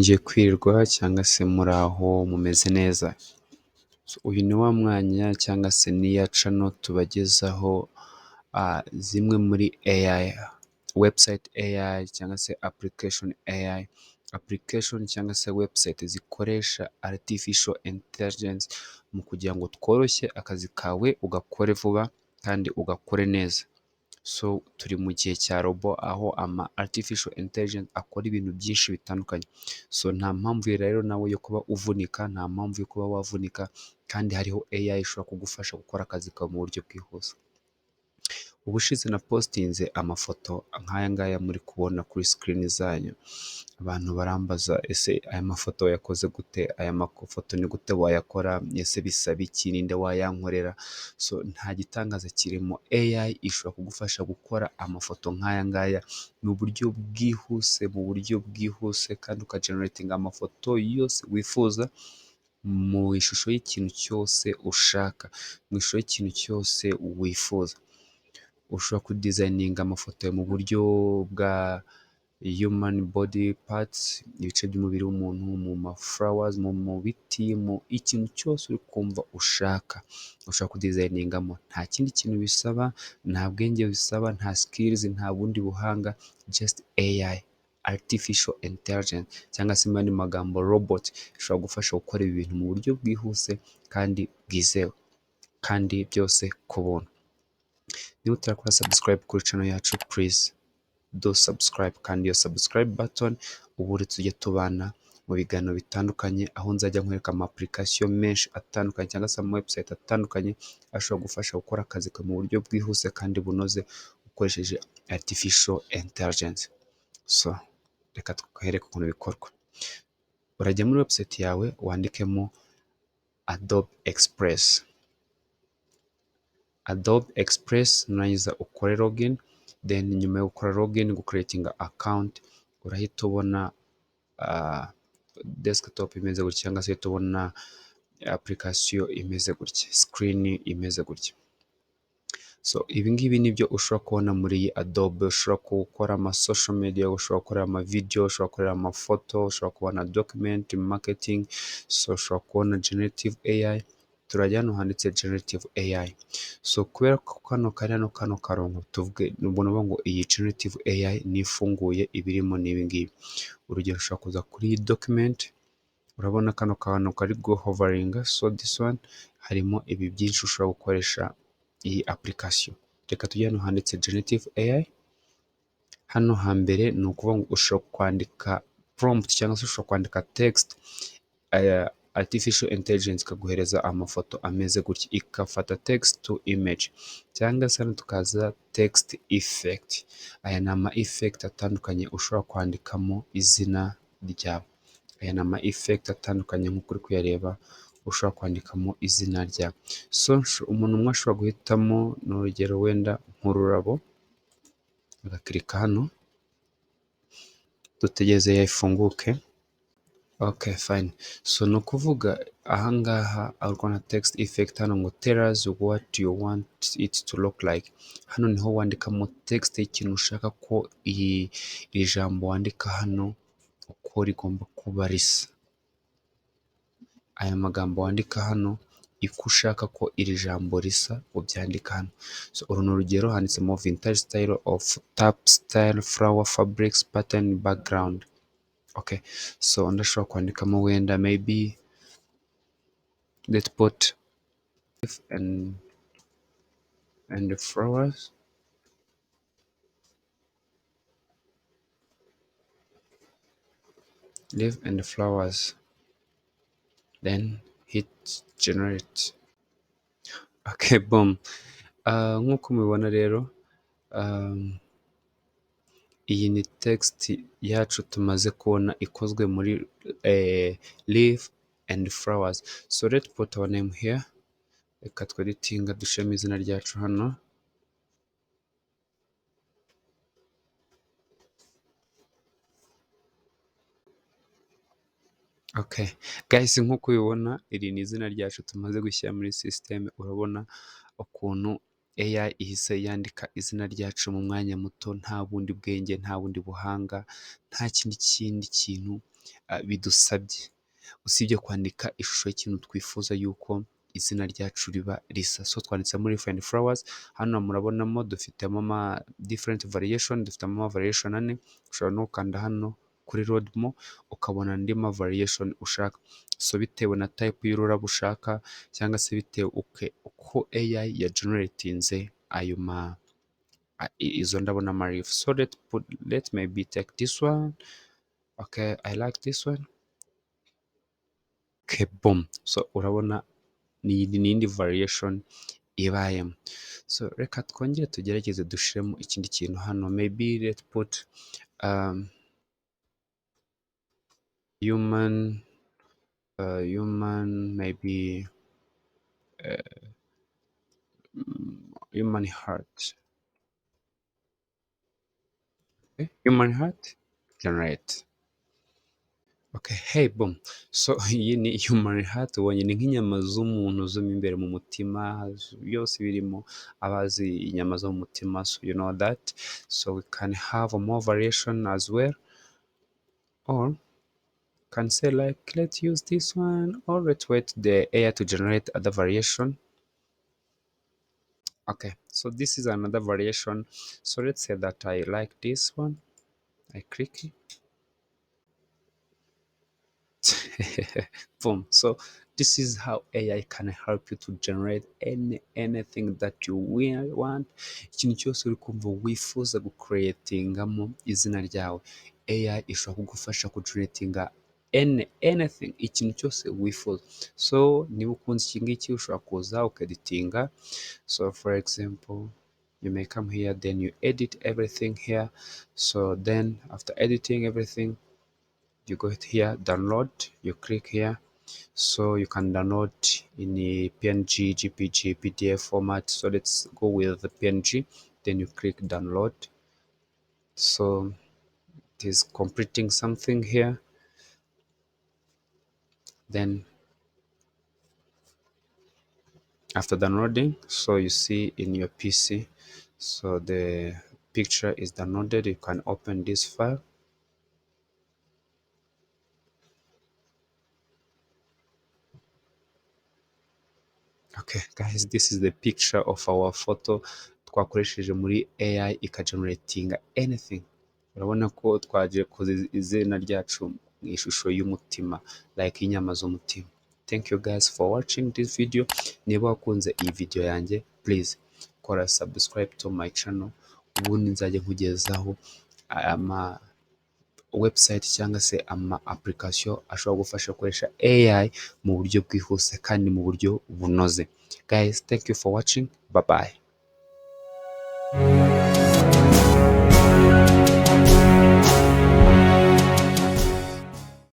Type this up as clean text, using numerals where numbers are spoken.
mwongeye kwirwa cyangwa se muri aho mumeze neza. Uyu ni wa mwanya cyangwa se ni ya channel tubagezaho zimwe muri AI, website AI cyangwa se application cyangwa se website zikoresha artificial intelligence mu kugira ngo tworoshye akazi kawe ugakore vuba kandi ugakore neza. Turi mu gihe cya robo aho ama artificial intelligence akora ibintu byinshi bitandukanye. Nta mpamvu rero nawe yo kuba uvunika, nta mpamvu yo kuba wavunika, kandi hariho AI ishobora kugufasha gukora akazi kawe mu buryo bwihuse. Ubushize na postinze amafoto nk'aya ngaya muri kubona kuri screen zanyu. Abantu barambaza ese aya mafoto yakoze gute, aya mafoto ni gute wayakora, ese bisaba iki, ninde wayankorera? Nta gitangaza kirimo. AI ishobora kugufasha gukora amafoto nk'aya ngaya mu buryo bwihuse kandi ukageneratinga amafoto yose wifuza mu ishusho y'ikintu cyose ushaka, mu ishusho y'ikintu cyose wifuza. Ushobora kudizayininga amafoto mu buryo bwa human body parts, ibice by'umubiri w'umuntu, mu ma flowers, mu biti, mu ikintu cyose uri kumva ushaka ushobora kudizayiningamo. Nta kindi kintu bisaba, nta bwenge bisaba, nta skills, nta bundi buhanga, just AI, artificial intelligence cyangwa se mu yandi magambo robot ishobora gufasha gukora ibi bintu mu buryo bwihuse kandi bwizewe, kandi byose ku buntu. Niba utarakora subscribe kuri channel yacu, please do subscribe, kandi iyo subscribe button ubundi tujye tubana mu biganiro bitandukanye, aho nzajya nkwereka ama application menshi atandukanye cyangwa se ama website atandukanye ashobora gufasha gukora akazi kawe mu buryo bwihuse kandi bunoze ukoresheje artificial intelligence. Reka twereke ukuntu bikorwa. Urajya muri website yawe wandikemo Adobe Express, nurangiza ukore login, then nyuma yo gukora login gucreatinga account, urahita ubona desktop imeze gutya cyangwa se tubona application imeze gutya, screen imeze gutya. Ibi ngibi nibyo ushobora kubona muri iyi Adobe. Ushobora gukora ama social media, ushobora gukora ama video, ushobora gukora amafoto, ushobora kubona document marketing, ushobora kubona generative AI. Turajya hano handitse generative AI. Kubera ko kano karongo tuvuge ubona ngo iyi generative AI ni ifunguye, ibirimo ni ibi ngibi. Urugero ushobora kuza kuri document, urabona kano kantu kari hovering, this one harimo ibi byinshi ushobora gukoresha iyi application. Reka tujye hano handitse generative AI. Hano hambere ni ukuvuga ngo ushobora kwandika prompt cyangwa se ushobora kwandika text, artificial intelligence ikaguhereza amafoto ameze gutya, ikafata text to image, cyangwa se hano tukaza text effect. Aya ni ama effect atandukanye ushobora kwandikamo izina ryawe. Aya ni ama effect atandukanye nk'uko uri kuyareba ushobora kwandikamo izina ryawe. Umuntu umwe ashobora guhitamo n'urugero wenda nk'ururabo, agakirika hano, dutegereze yafunguke. Okay, fine. Ni ukuvuga ahangaha urabona text effect hano ngo tell us what you want it to look like. Hano niho wandikamo text y'ikintu ushaka ko iri jambo wandika hano uko rigomba kuba risa. Aya magambo wandika hano iko ushaka ko iri jambo risa ubyandika hano. Uru ni urugero handitsemo vintage style of tap style flower fabrics pattern background. Okay, ndashobora kwandikamo wenda maybe let's put and the flowers, leaf and the flowers, then hit generate. Okay, boom. Nk'uko mubibona rero, iyi ni text yacu tumaze kubona ikozwe muri leaf and flowers. Let's put our name here. Reka tweditinga dushiremo izina ryacu hano. Okay guys, nk'uko ubibona iri ni izina ryacu tumaze gushyira muri system. Urabona ukuntu AI ihise yandika izina ryacu mu mwanya muto, nta bundi bwenge, nta bundi buhanga, nta kindi kintu bidusabye, usibye kwandika ishusho y'ikintu twifuza yuko izina ryacu riba risa. So twanditse muri find flowers, hano murabonamo dufitemo ama different variation, dufitemo ama variation ane. Ushobora no gukanda hano kuri load mo ukabona andi ma variation ushaka, so bitewe na type y'ururabo ushaka cyangwa se bitewe uko AI ya generatinze ayo izo ndabona marif. So let maybe take this one. Okay, I like this one. Okay, boom. So urabona ni indi variation ibayemo. So reka twongere tugerageze dushiremo ikindi kintu hano, maybe let's put human maybe human heart. Okay, human heart generate. Okay, hey boom. So iyi ni human heart, ubonye ni nk'inyama z'umuntu zo imbere mu mutima, byose birimo abazi inyama zo mu mutima, so you know that. So we can have a more variation as well, or can say like let's use this one, or let's wait the AI to generate other variation. Okay, so this is another variation. So let's say that I like this one, I click it. Boom. So this is how AI can help you to generate anything that you will want. Ikintu cyose uri kumva wifuza gucreatingamo izina ryawe, AI ishobora kugufasha kugeneratinga anything, ikintu cyose wifuza. So niba ukunze iki ngiki ushobora kuza ukeditinga. So for example, you may come here, then you edit everything here. So then after editing everything, you go here, download, you click here. So you can download in a PNG, GPG, PDF format. So let's go with the PNG, then you click download. So it is completing something here. Then after downloading, so you see in your PC, so the picture is downloaded. You can open this file. Okay guys, this is the picture of our photo twakoresheje muri AI ikageneratinga anything. Urabona ko twagiye koza izina ryacu mu ishusho y'umutima, like inyama z'umutima. Thank you guys for watching this video. Niba wakunze iyi video yanjye, please kora subscribe to my channel, ubundi nzajya nkugezaho ama website cyangwa se ama application ashobora gufasha gukoresha AI mu buryo bwihuse kandi mu buryo bunoze. Guys, thank you for watching. Bye bye.